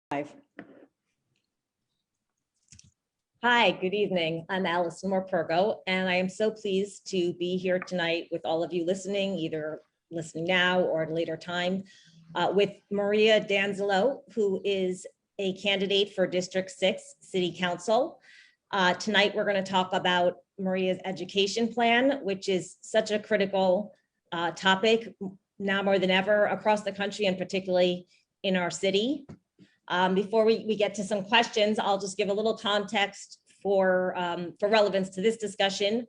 Hi, good evening. I'm Allison Morpurgo, and I am so pleased to be here tonight with all of you listening, either listening now or at a later time, with Maria Danzilo, who is a candidate for District 6 City Council. Tonight, we're going to talk about Maria's education plan, which is such a critical topic now more than ever across the country and particularly in our city. Before we get to some questions, I'll just give a little context for relevance to this discussion.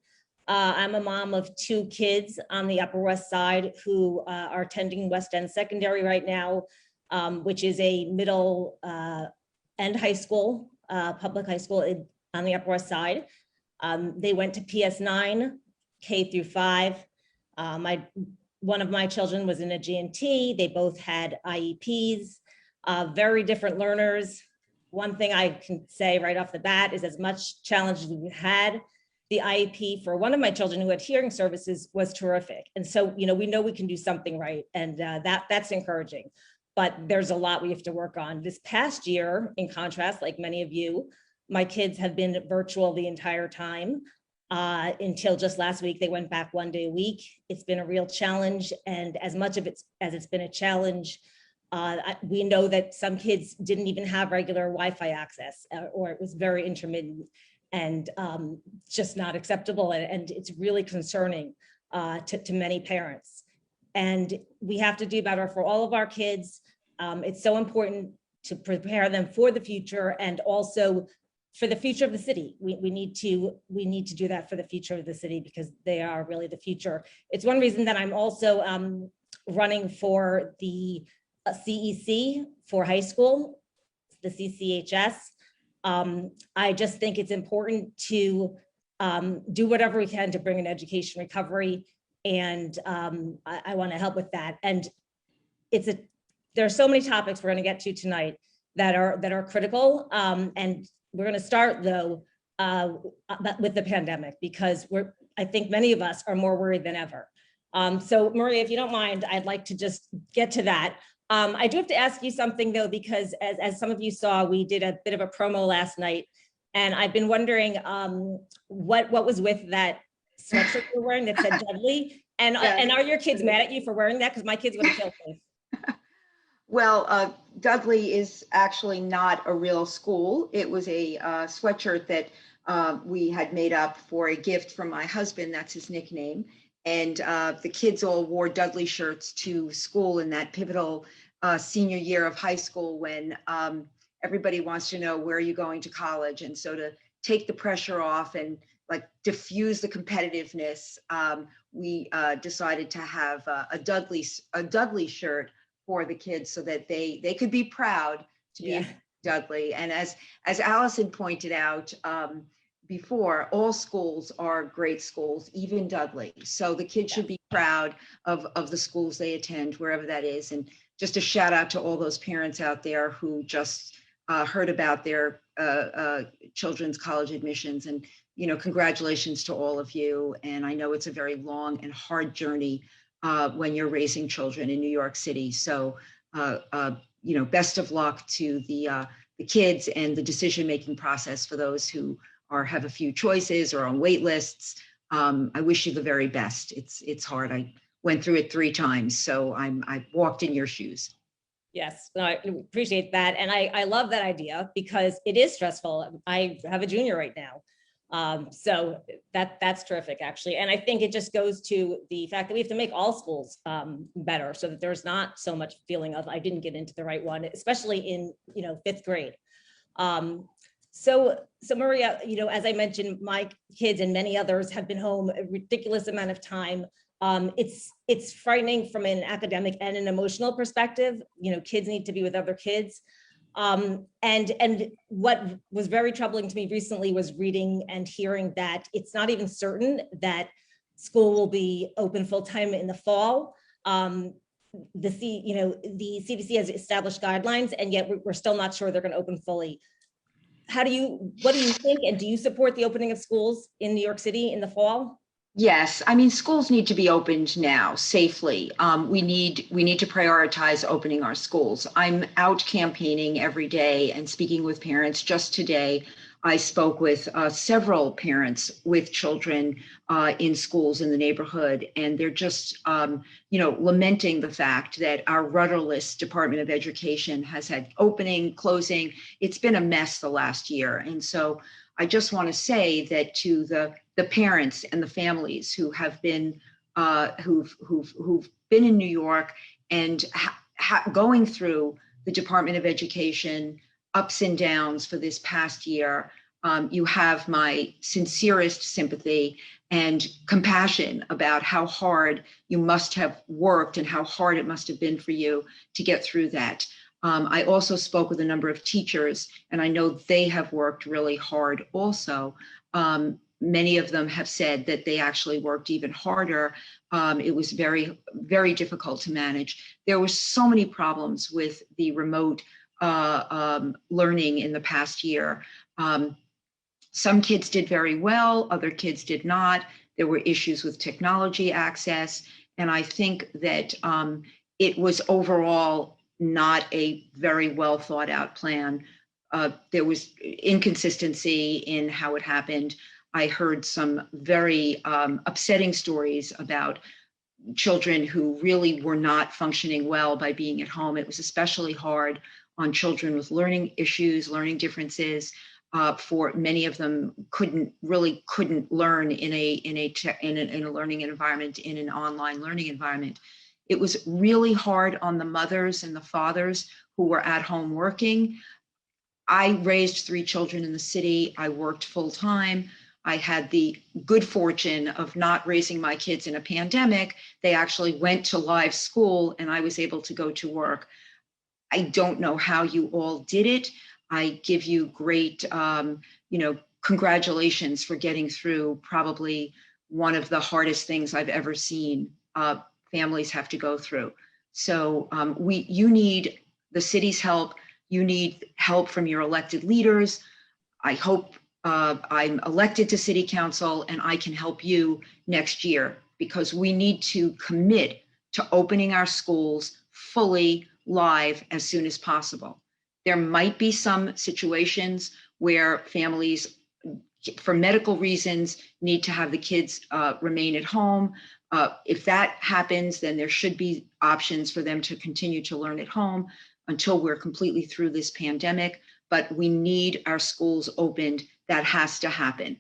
I'm a mom of 2 kids on the Upper West Side who are attending West End Secondary right now, which is a middle and high school, public high school on the Upper West Side. They went to PS9, K through 5. One of my children was in a G&T. They both had IEPs. Very different learners. One thing I can say right off the bat is as much challenge as we had, the IEP for one of my children who had hearing services was terrific. And so, we know we can do something right. And that's encouraging, but there's a lot we have to work on. This past year, in contrast, like many of you, my kids have been virtual the entire time until just last week. They went back 1 day a week. It's been a real challenge. And as much of it as it's been a challenge, we know that some kids didn't even have regular Wi-Fi access, or it was very intermittent and just not acceptable. And it's really concerning to many parents. And we have to do better for all of our kids. It's so important to prepare them for the future and also for the future of the city. We need to do that for the future of the city because they are really the future. It's one reason that I'm also running for the CEC for high school, the CCHS. I just think it's important to do whatever we can to bring an education recovery, and I want to help with that. And there are so many topics we're going to get to tonight that are critical, and we're going to start though with the pandemic because I think many of us are more worried than ever. So Maria, if you don't mind, I'd like to just get to that. I do have to ask you something though, because as some of you saw, we did a bit of a promo last night, and I've been wondering what was with that sweatshirt you're wearing that said Dudley, and are your kids mad at you for wearing that? Because my kids would have killed me. Well, Dudley is actually not a real school. It was a sweatshirt that we had made up for a gift from my husband. That's his nickname. And the kids all wore Dudley shirts to school in that pivotal senior year of high school when everybody wants to know where are you going to college. And so to take the pressure off and like diffuse the competitiveness, we decided to have a Dudley shirt for the kids so that they could be proud to be Dudley. And as Allison pointed out, before, all schools are great schools, even Dudley. So the kids should be proud of the schools they attend, wherever that is. And just a shout out to all those parents out there who just heard about their children's college admissions. And, congratulations to all of you. And I know it's a very long and hard journey when you're raising children in New York City. So, best of luck to the kids and the decision-making process for those who have a few choices or on wait lists. I wish you the very best. It's hard. I went through it 3 times, so I walked in your shoes. Yes, no, I appreciate that. And I love that idea because it is stressful. I have a junior right now. So that's terrific, actually. And I think it just goes to the fact that we have to make all schools better so that there's not so much feeling of I didn't get into the right one, especially in 5th grade. So Maria, as I mentioned, my kids and many others have been home a ridiculous amount of time. It's frightening from an academic and an emotional perspective. Kids need to be with other kids. And what was very troubling to me recently was reading and hearing that it's not even certain that school will be open full time in the fall. The CDC has established guidelines, and yet we're still not sure they're going to open fully. What do you think? And do you support the opening of schools in New York City in the fall? Yes, I mean, schools need to be opened now safely. We need to prioritize opening our schools. I'm out campaigning every day and speaking with parents. Just today, I spoke with several parents with children in schools in the neighborhood, and they're just, lamenting the fact that our rudderless Department of Education has had opening, closing. It's been a mess the last year, and so I just want to say that to the parents and the families who have been who've been in New York and going through the Department of Education ups and downs for this past year. You have my sincerest sympathy and compassion about how hard you must have worked and how hard it must have been for you to get through that. I also spoke with a number of teachers, and I know they have worked really hard also. Many of them have said that they actually worked even harder. It was very, very difficult to manage. There were so many problems with the remote learning in the past year. Some kids did very well, other kids did not. There were issues with technology access. And I think that it was overall not a very well thought out plan. There was inconsistency in how it happened. I heard some very upsetting stories about children who really were not functioning well by being at home. It was especially hard on children with learning issues, learning differences. For many of them, couldn't learn in a learning environment, in an online learning environment. It was really hard on the mothers and the fathers who were at home working. I raised 3 children in the city. I worked full time. I had the good fortune of not raising my kids in a pandemic. They actually went to live school and I was able to go to work. I don't know how you all did it. I give you great, congratulations for getting through probably one of the hardest things I've ever seen families have to go through. So you need the city's help. You need help from your elected leaders. I hope I'm elected to city council and I can help you next year, because we need to commit to opening our schools fully live as soon as possible. There might be some situations where families, for medical reasons, need to have the kids remain at home. If that happens, then there should be options for them to continue to learn at home until we're completely through this pandemic. But we need our schools opened. That has to happen.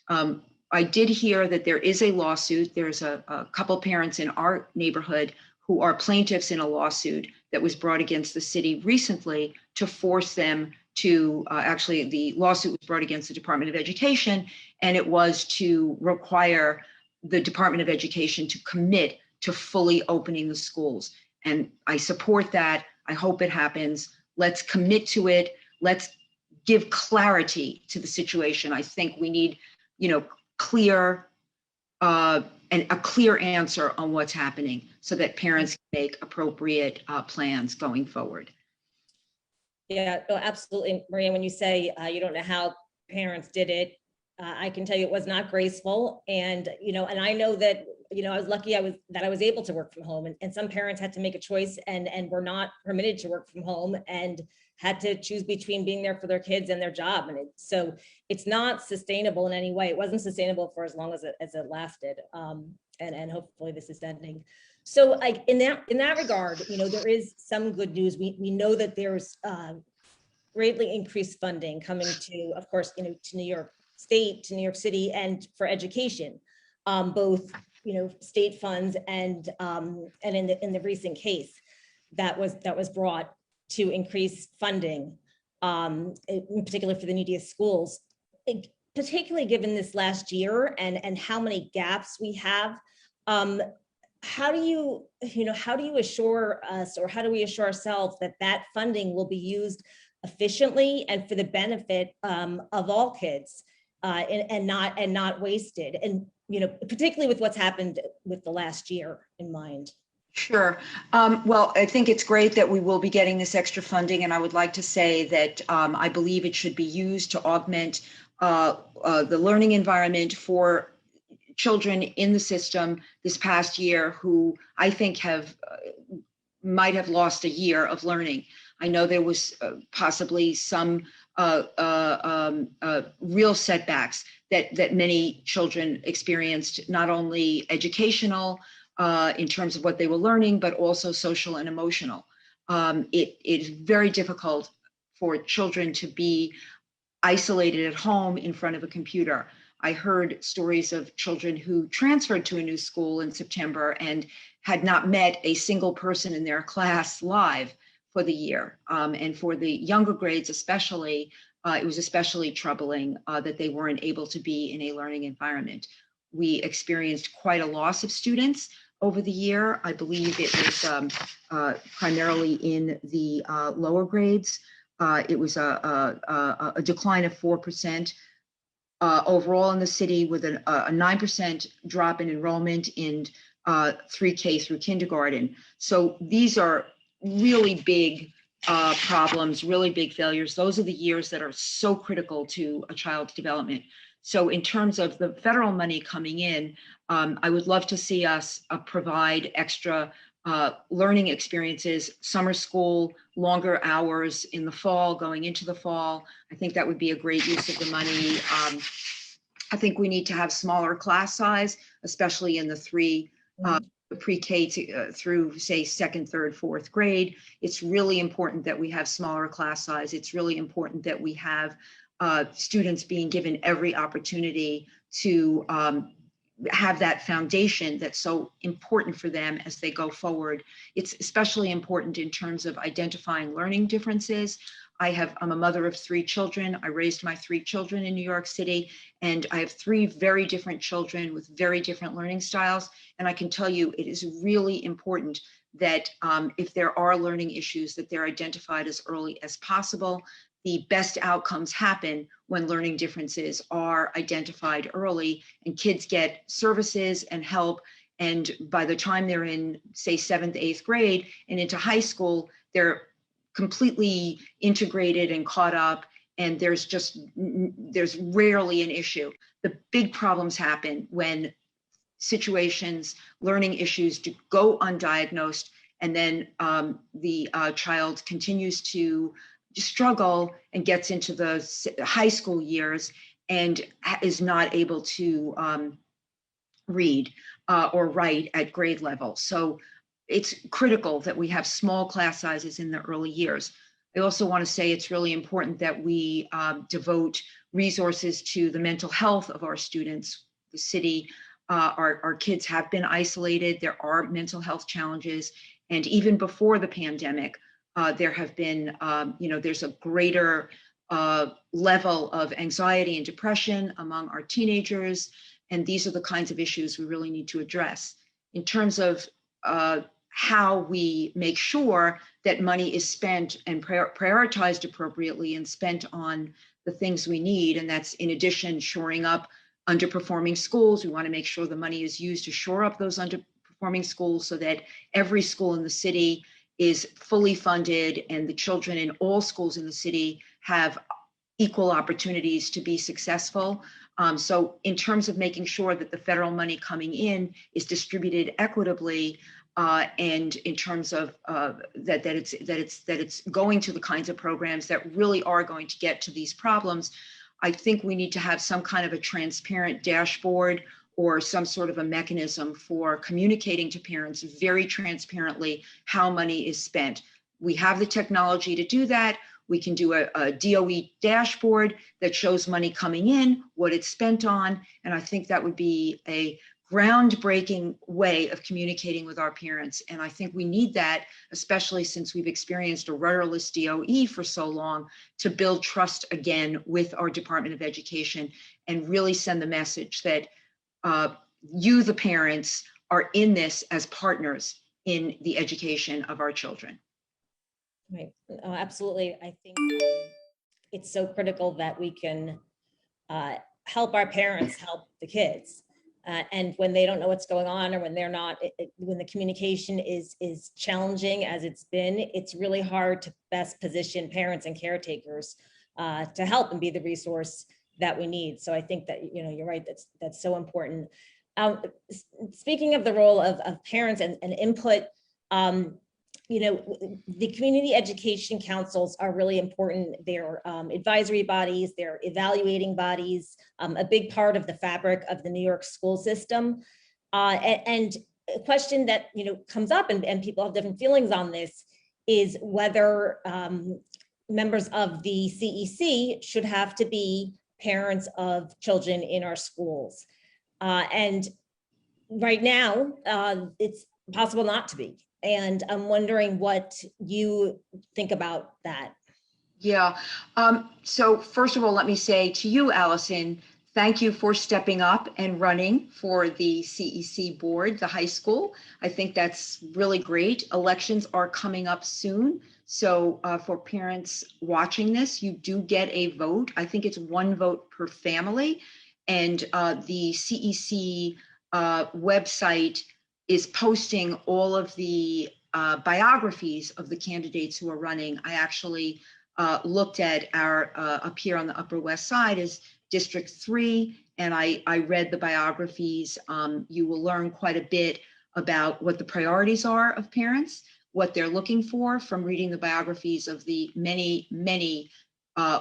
I did hear that there is a lawsuit. There's a couple parents in our neighborhood who are plaintiffs in a lawsuit that was brought against the city recently to force them to, actually the lawsuit was brought against the Department of Education, and it was to require the Department of Education to commit to fully opening the schools. And I support that. I hope it happens. Let's commit to it. Let's give clarity to the situation. I think we need, clear and a clear answer on what's happening so that parents can make appropriate plans going forward. Yeah, no, absolutely, Maria. When you say you don't know how parents did it, I can tell you it was not graceful. And and I know that I was lucky I was able to work from home, and some parents had to make a choice and were not permitted to work from home and had to choose between being there for their kids and their job. And so it's not sustainable in any way. It wasn't sustainable for as long as it lasted. And hopefully this is ending. So like in that regard, there is some good news. We know that there's greatly increased funding coming to, of course, to New York State, to New York City, and for education, both state funds and in the recent case that was brought to increase funding, in particular for the neediest schools, particularly given this last year and how many gaps we have. How do you assure us, or how do we assure ourselves that that funding will be used efficiently and for the benefit of all kids, and not wasted, and particularly with what's happened with the last year in mind? Sure. Well, I think it's great that we will be getting this extra funding, and I would like to say that I believe it should be used to augment the learning environment for children in the system this past year who I think might have lost a year of learning. I know there was possibly some real setbacks that many children experienced, not only educational in terms of what they were learning, but also social and emotional. It is very difficult for children to be isolated at home in front of a computer. I heard stories of children who transferred to a new school in September and had not met a single person in their class live for the year. And for the younger grades especially, it was especially troubling that they weren't able to be in a learning environment. We experienced quite a loss of students over the year. I believe it was primarily in the lower grades. It was a decline of 4% overall in the city, with a 9% drop in enrollment in 3K through kindergarten. So these are really big problems, really big failures. Those are the years that are so critical to a child's development. So in terms of the federal money coming in, I would love to see us provide extra learning experiences, summer school, longer hours in the fall, going into the fall. I think that would be a great use of the money. I think we need to have smaller class size, especially in the pre-K through, say, second, third, fourth grade. It's really important that we have smaller class size. It's really important that we have students being given every opportunity to have that foundation that's so important for them as they go forward. It's especially important in terms of identifying learning differences. I'm a mother of 3 children. I raised my 3 children in New York City, and I have 3 very different children with very different learning styles. And I can tell you, it is really important that if there are learning issues, that they're identified as early as possible. The best outcomes happen when learning differences are identified early and kids get services and help. And by the time they're in, say, 7th, 8th grade and into high school, they're completely integrated and caught up, and there's rarely an issue. The big problems happen when learning issues go undiagnosed, and then the child continues to struggle and gets into the high school years and is not able to read or write at grade level. So it's critical that we have small class sizes in the early years. I also want to say it's really important that we devote resources to the mental health of our students. The city, our kids have been isolated. There are mental health challenges. And even before the pandemic, there have been, there's a greater level of anxiety and depression among our teenagers. And these are the kinds of issues we really need to address. In terms of how we make sure that money is spent and prioritized appropriately and spent on the things we need, and that's in addition shoring up underperforming schools. We want to make sure the money is used to shore up those underperforming schools so that every school in the city is fully funded and the children in all schools in the city have equal opportunities to be successful. So in terms of making sure that the federal money coming in is distributed equitably, and in terms of that it's going to the kinds of programs that really are going to get to these problems, I think we need to have some kind of a transparent dashboard or some sort of a mechanism for communicating to parents very transparently how money is spent. We have the technology to do that. We can do a DOE dashboard that shows money coming in, what it's spent on, and I think that would be a groundbreaking way of communicating with our parents. And I think we need that, especially since we've experienced a rudderless DOE for so long, to build trust again with our Department of Education and really send the message that you, the parents, are in this as partners in the education of our children. Right. Absolutely. I think it's so critical that we can help our parents help the kids. And when they don't know what's going on, or when they're not, when the communication is challenging as it's been, it's really hard to best position parents and caretakers to help and be the resource that we need. So I think that, you're right, that's so important. Speaking of the role of parents and input, the community education councils are really important. They're advisory bodies, they're evaluating bodies, a big part of the fabric of the New York school system. And a question that comes up, and people have different feelings on this, is whether members of the CEC should have to be parents of children in our schools. And right now, it's possible not to be. And I'm wondering what you think about that. Yeah. So first of all, let me say to you, Allison, thank you for stepping up and running for the CEC board, the high school. I think that's really great. Elections are coming up soon. So for parents watching this, you do get a vote. I think it's one vote per family. And the CEC website is posting all of the biographies of the candidates who are running. I actually looked at our up here on the Upper West Side is District 3, and I read the biographies. You will learn quite a bit about what the priorities are of parents, what they're looking for from reading the biographies of the many, many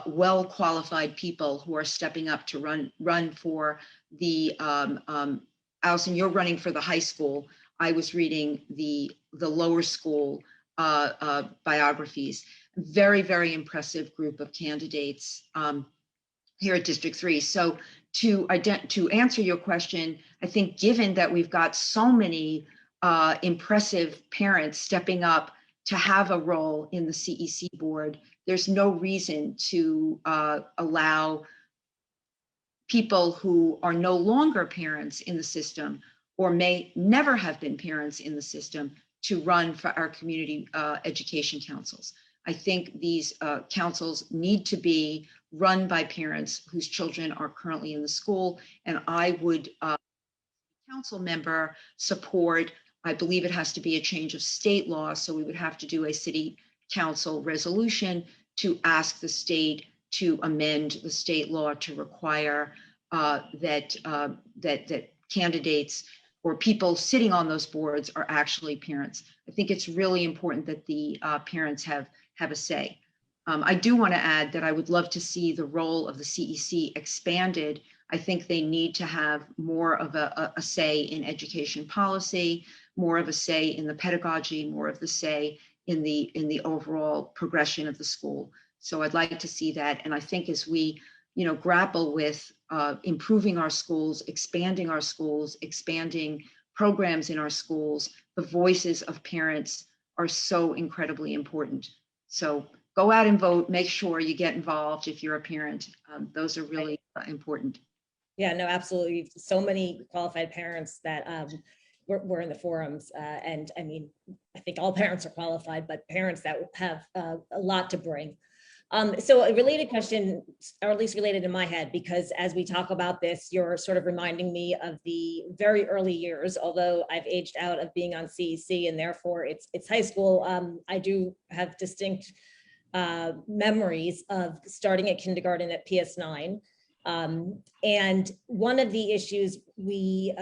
well-qualified people who are stepping up to run for the, Allison, you're running for the high school. I was reading the lower school biographies. Very, very impressive group of candidates here at District 3. So to answer your question, I think given that we've got so many impressive parents stepping up to have a role in the CEC board, there's no reason to allow people who are no longer parents in the system or may never have been parents in the system to run for our community education councils. I think these councils need to be run by parents whose children are currently in the school, and I would, council member, support, I believe it has to be a change of state law, so we would have to do a city council resolution to ask the state to amend the state law to require that candidates or people sitting on those boards are actually parents. I think it's really important that the parents have a say. I do want to add that I would love to see the role of the CEC expanded. I think they need to have more of a say in education policy, more of a say in the pedagogy, more of the say in the overall progression of the school. So I'd like to see that. And I think as we grapple with improving our schools, expanding programs in our schools, the voices of parents are so incredibly important. So go out and vote, make sure you get involved if you're a parent. Those are really important. Yeah, no, absolutely. So many qualified parents that were in the forums. And I mean, I think all parents are qualified, but parents that have a lot to bring. So a related question, or at least related in my head, because as we talk about this, you're sort of reminding me of the very early years, although I've aged out of being on CEC and therefore it's high school. I do have distinct memories of starting at kindergarten at PS9. And one of the issues we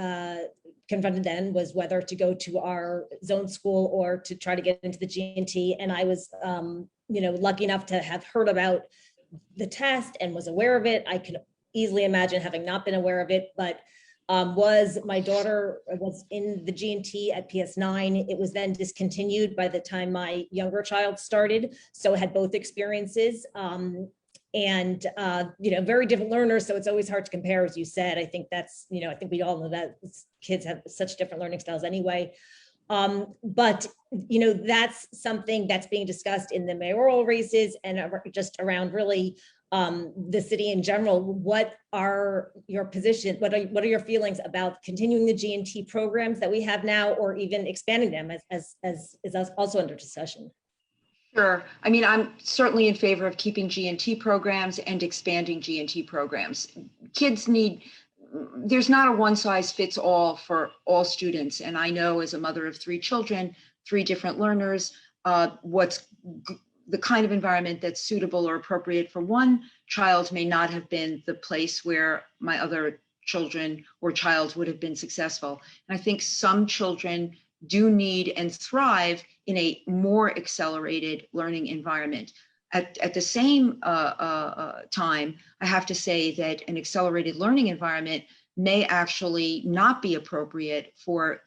confronted then was whether to go to our zone school or to try to get into the G&T. And I was lucky enough to have heard about the test and was aware of it. I can easily imagine having not been aware of it, but my daughter was in the G&T at PS9. It was then discontinued by the time my younger child started. So I had both experiences. And very different learners. So it's always hard to compare, as you said. I think that's, I think we all know that kids have such different learning styles anyway. But that's something that's being discussed in the mayoral races and just around really the city in general. What are your positions? What are your feelings about continuing the G&T programs that we have now, or even expanding them as is also under discussion? Sure. I mean, I'm certainly in favor of keeping G&T programs and expanding G&T programs. Kids there's not a one size fits all for all students. And I know as a mother of 3 children, 3 different learners, what's the kind of environment that's suitable or appropriate for one child may not have been the place where my other children or child would have been successful. And I think some children do need and thrive in a more accelerated learning environment. At the same time, I have to say that an accelerated learning environment may actually not be appropriate for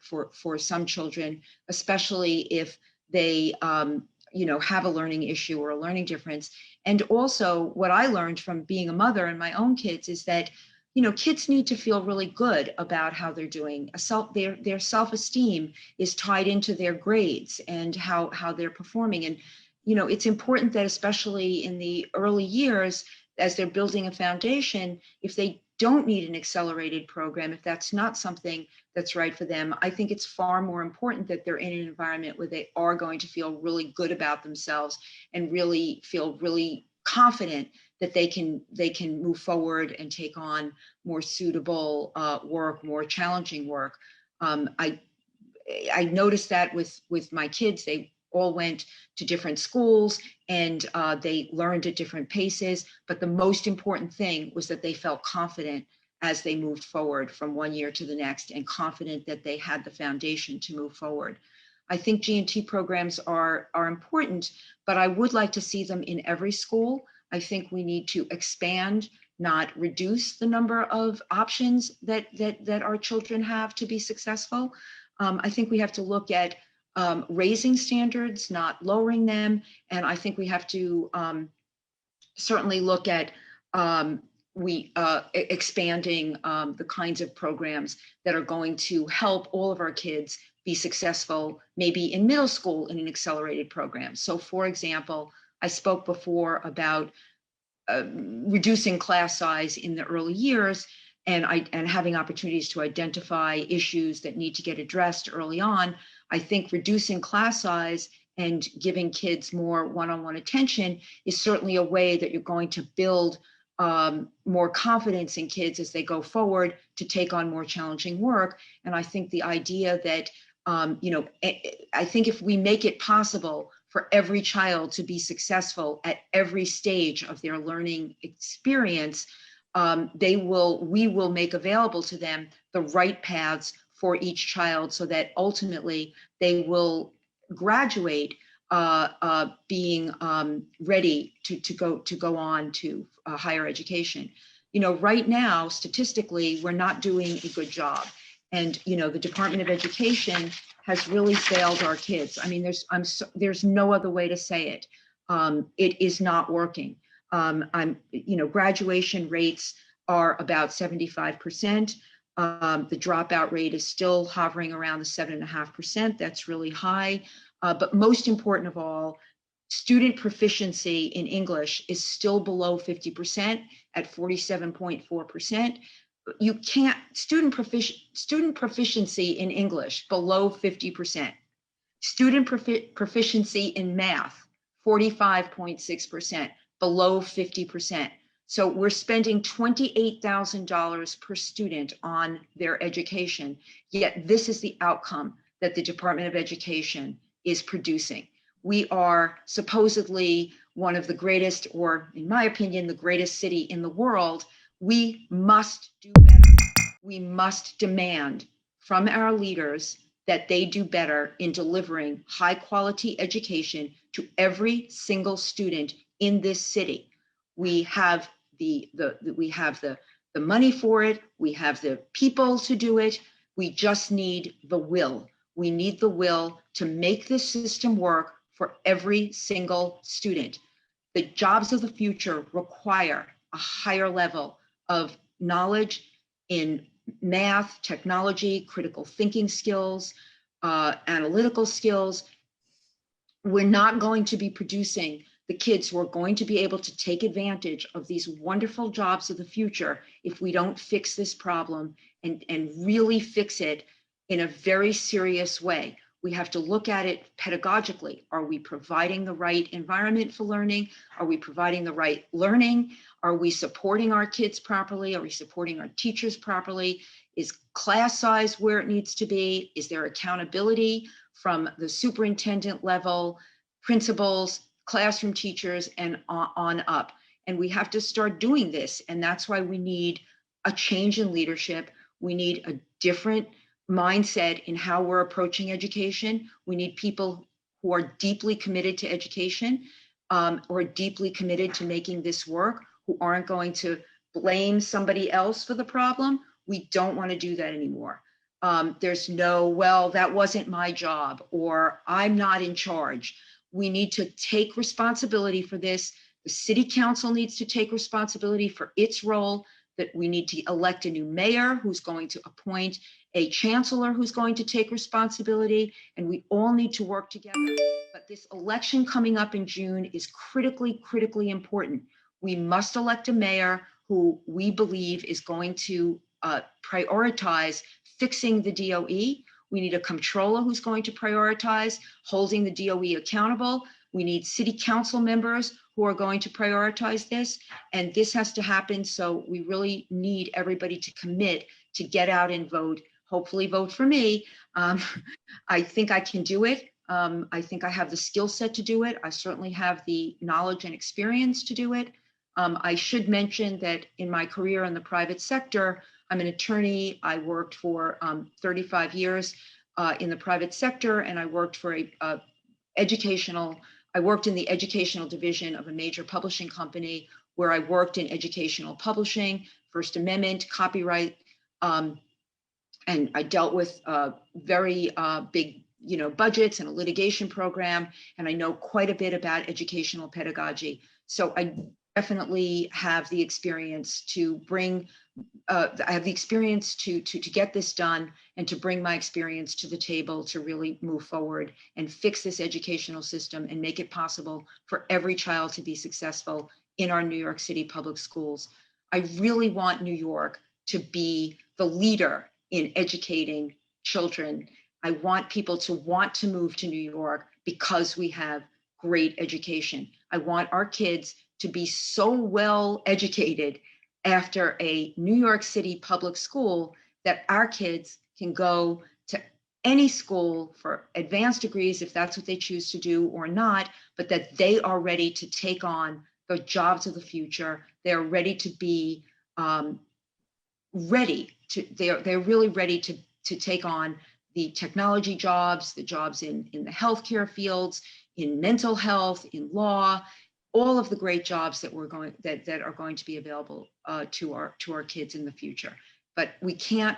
some children, especially if they have a learning issue or a learning difference. And also what I learned from being a mother and my own kids is that kids need to feel really good about how they're doing. Their self-esteem is tied into their grades and how they're performing. And it's important that, especially in the early years, as they're building a foundation, if they don't need an accelerated program, if that's not something that's right for them, I think it's far more important that they're in an environment where they are going to feel really good about themselves and really feel really confident that they can move forward and take on more suitable work, more challenging work. I noticed that with my kids. They all went to different schools and they learned at different paces. But the most important thing was that they felt confident as they moved forward from one year to the next, and confident that they had the foundation to move forward. I think G&T programs are important, but I would like to see them in every school. I think we need to expand, not reduce the number of options that our children have to be successful. I think we have to look at raising standards, not lowering them. And I think we have to certainly look at expanding the kinds of programs that are going to help all of our kids be successful, maybe in middle school in an accelerated program. So for example, I spoke before about reducing class size in the early years and having opportunities to identify issues that need to get addressed early on. I think reducing class size and giving kids more one-on-one attention is certainly a way that you're going to build more confidence in kids as they go forward to take on more challenging work. And I think the idea that, I think if we make it possible for every child to be successful at every stage of their learning experience, we will make available to them the right paths for each child, so that ultimately they will graduate being ready to go on to higher education. Right now, statistically, we're not doing a good job. And, the Department of Education has really failed our kids. I mean, there's no other way to say it. It is not working. Graduation rates are about 75%. The dropout rate is still hovering around the 7.5%. That's really high. But most important of all, student proficiency in English is still below 50% at 47.4%. You can't, student proficiency in English below 50%. Student proficiency in math, 45.6%, below 50%. So we're spending $28,000 per student on their education, yet this is the outcome that the Department of Education is producing. We are supposedly one of the greatest, or in my opinion, the greatest city in the world. We must do better. We must demand from our leaders that they do better in delivering high quality education to every single student in this city. We have the money for it. We have the people to do it. We just need the will. We need the will to make this system work for every single student. The jobs of the future require a higher level of knowledge in math, technology, critical thinking skills, analytical skills. We're not going to be producing the kids who are going to be able to take advantage of these wonderful jobs of the future if we don't fix this problem and really fix it in a very serious way. We have to look at it pedagogically. Are we providing the right environment for learning? Are we providing the right learning? Are we supporting our kids properly? Are we supporting our teachers properly? Is class size where it needs to be? Is there accountability from the superintendent level, principals, classroom teachers, and on up? And we have to start doing this. And that's why we need a change in leadership. We need a different mindset in how we're approaching education. We need people who are deeply committed to education, or deeply committed to making this work, who aren't going to blame somebody else for the problem. We don't want to do that anymore. There's no, well, that wasn't my job, or I'm not in charge. We need to take responsibility for this. The city council needs to take responsibility for its role, that we need to elect a new mayor who's going to appoint a chancellor who's going to take responsibility, and we all need to work together. But this election coming up in June is critically, critically important. We must elect a mayor who we believe is going to prioritize fixing the DOE. We need a comptroller who's going to prioritize holding the DOE accountable. We need city council members who are going to prioritize this. And this has to happen. So we really need everybody to commit to get out and vote, hopefully vote for me. I think I can do it. I think I have the skill set to do it. I certainly have the knowledge and experience to do it. I should mention that in my career in the private sector, I'm an attorney. I worked for 35 years in the private sector, and I worked for I worked in the educational division of a major publishing company, where I worked in educational publishing, First Amendment, copyright, and I dealt with very big, budgets and a litigation program, and I know quite a bit about educational pedagogy. So I definitely have the experience to bring, I have the experience to get this done, and to bring my experience to the table to really move forward and fix this educational system and make it possible for every child to be successful in our New York City public schools. I really want New York to be the leader in educating children. I want people to want to move to New York because we have great education. I want our kids to be so well educated after a New York City public school that our kids can go to any school for advanced degrees, if that's what they choose to do or not, but that they are ready to take on the jobs of the future. They're ready to be they're really ready to take on the technology jobs, the jobs in the healthcare fields, in mental health, in law, all of the great jobs that that are going to be available to our kids in the future. But we can't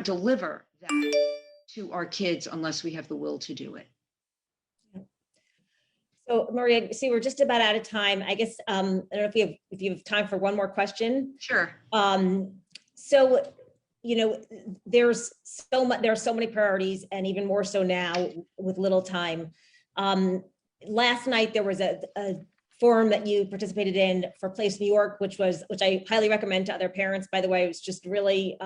deliver that to our kids unless we have the will to do it. So Maria, see, we're just about out of time. I guess I don't know if you have time for one more question. Sure. So there are so many priorities, and even more so now with little time. Last night there was a forum that you participated in for Place New York, which I highly recommend to other parents. By the way, it was just really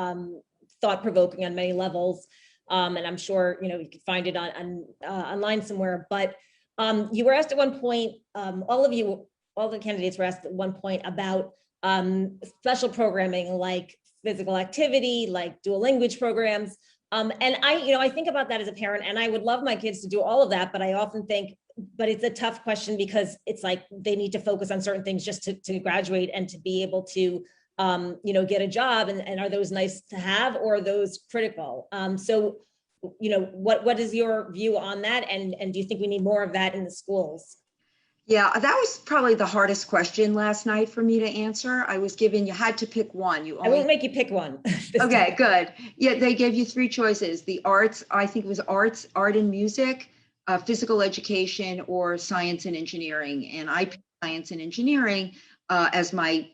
thought-provoking on many levels, and I'm sure you could find it on online somewhere. But you were asked at one point, all the candidates were asked at one point about special programming like physical activity, like dual language programs. And I think about that as a parent, and I would love my kids to do all of that, but I often think, but it's a tough question, because it's like they need to focus on certain things just to graduate and to be able to get a job. And are those nice to have, or are those critical? So what is your view on that? And do you think we need more of that in the schools? Yeah, that was probably the hardest question last night for me to answer. I was given, you had to pick one. I won't make you pick one. Okay, good. Yeah, they gave you three choices. The arts, I think it was art and music, physical education, or science and engineering. And I picked science and engineering as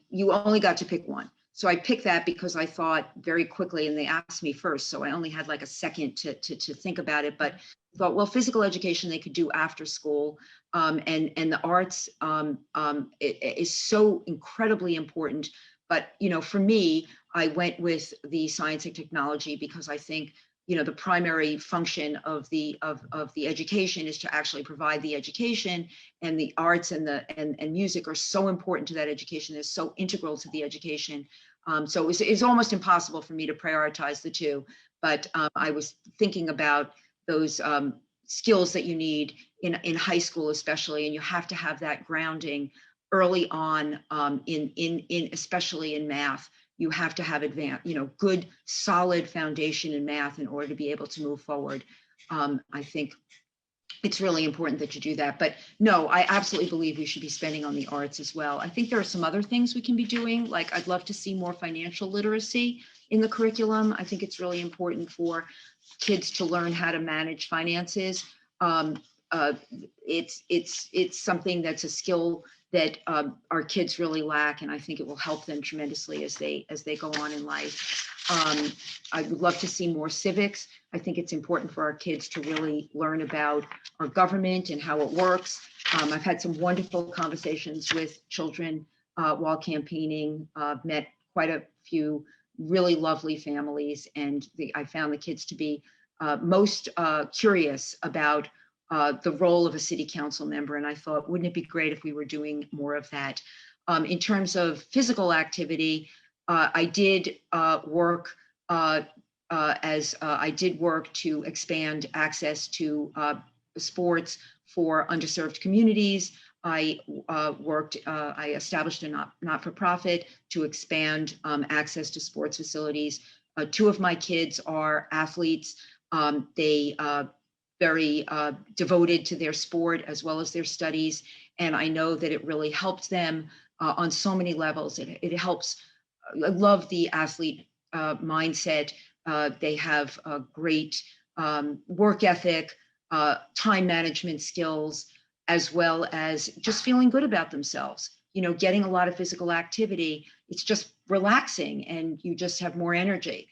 you only got to pick one. So I picked that because I thought very quickly, and they asked me first, so I only had like a second to think about it, but thought, well, physical education they could do after school, and the arts it is so incredibly important. But for me, I went with the science and technology because I think the primary function of the education is to actually provide the education, and the arts and music are so important to that education. They're so integral to the education. So it's almost impossible for me to prioritize the two, but I was thinking about those skills that you need in high school, especially, and you have to have that grounding early on in especially in math, you have to have good, solid foundation in math in order to be able to move forward. I think it's really important that you do that. But no, I absolutely believe we should be spending on the arts as well. I think there are some other things we can be doing. Like I'd love to see more financial literacy in the curriculum. I think it's really important for kids to learn how to manage finances. Um, it's something that's a skill that our kids really lack, and I think it will help them tremendously as they go on in life. I would love to see more civics. I think it's important for our kids to really learn about our government and how it works. I've had some wonderful conversations with children while campaigning, met quite a few really lovely families, and I found the kids to be most curious about the role of a city council member. And I thought, wouldn't it be great if we were doing more of that? In terms of physical activity, I did work to expand access to sports for underserved communities. I established a not-for-profit to expand access to sports facilities. Two of my kids are athletes. They very devoted to their sport as well as their studies. And I know that it really helped them on so many levels. It helps. I love the athlete mindset. They have a great work ethic, time management skills, as well as just feeling good about themselves. Getting a lot of physical activity, it's just relaxing and you just have more energy.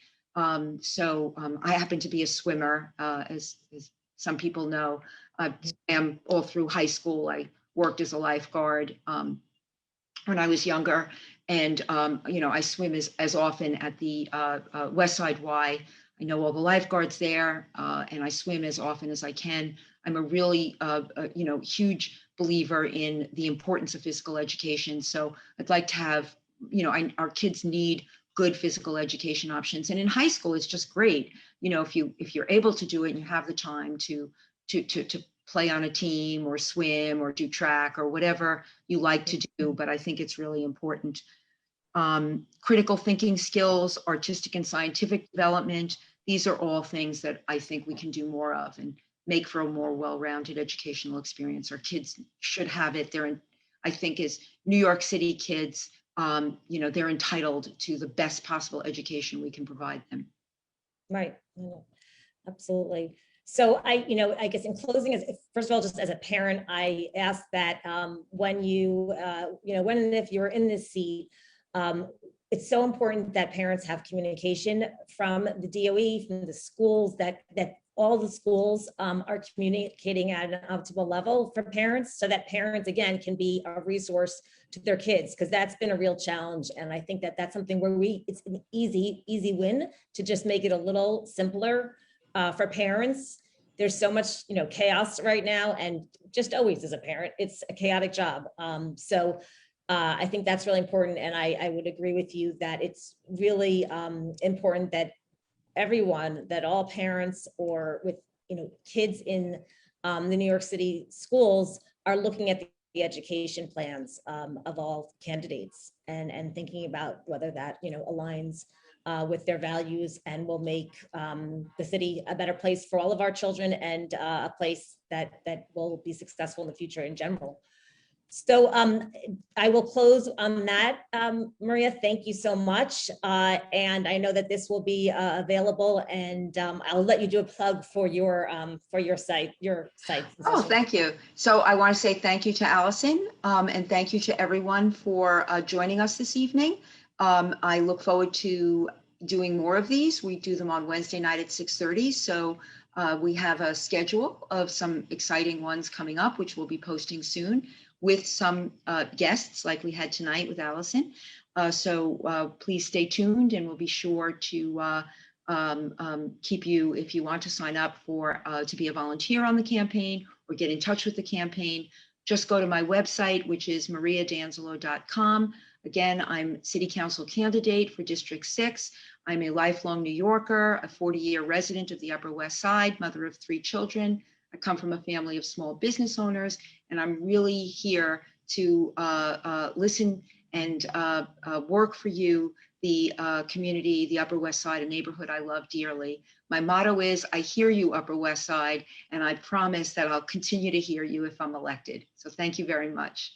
So I happen to be a swimmer, as some people know. I swam all through high school. I worked as a lifeguard when I was younger. And, I swim as often at the West Side Y. I know all the lifeguards there, and I swim as often as I can. I'm a really, huge believer in the importance of physical education. So I'd like to have, our kids need good physical education options. And in high school, it's just great. If you're able to do it and you have the time to play on a team or swim or do track or whatever you like to do. But I think it's really important. Critical thinking skills, artistic and scientific development. These are all things that I think we can do more of and make for a more well-rounded educational experience. Our kids should have it. I think as New York City kids, they're entitled to the best possible education we can provide them. Right. Absolutely. So I guess in closing, first of all, just as a parent, I ask that when when and if you're in this seat, it's so important that parents have communication from the DOE, from the schools, that all the schools are communicating at an optimal level for parents, so that parents, again, can be a resource to their kids, because that's been a real challenge. And I think that that's something where it's an easy win to just make it a little simpler for parents. There's so much, chaos right now, and just always as a parent, it's a chaotic job. So I think that's really important. And I would agree with you that it's really important that all parents or with, kids in the New York City schools are looking at the education plans of all candidates and thinking about whether that, aligns with their values and will make the city a better place for all of our children, and a place that will be successful in the future in general. So I will close on that. Maria, thank you so much. And I know that this will be available, and I'll let you do a plug for your site. Oh, thank you. So I want to say thank you to Allison, and thank you to everyone for joining us this evening. I look forward to doing more of these. We do them on Wednesday night at 6:30. So we have a schedule of some exciting ones coming up, which we'll be posting soon, with some guests like we had tonight with Allison. So please stay tuned, and we'll be sure to keep you, if you want to sign up to be a volunteer on the campaign or get in touch with the campaign. Just go to my website, which is mariadanzilo.com. Again, I'm City Council candidate for District 6. I'm a lifelong New Yorker, a 40-year resident of the Upper West Side, mother of 3 children. I come from a family of small business owners, and I'm really here to listen and work for you the community, the Upper West Side, a neighborhood I love dearly. My motto is, I hear you, Upper West Side, and I promise that I'll continue to hear you if I'm elected. So thank you very much.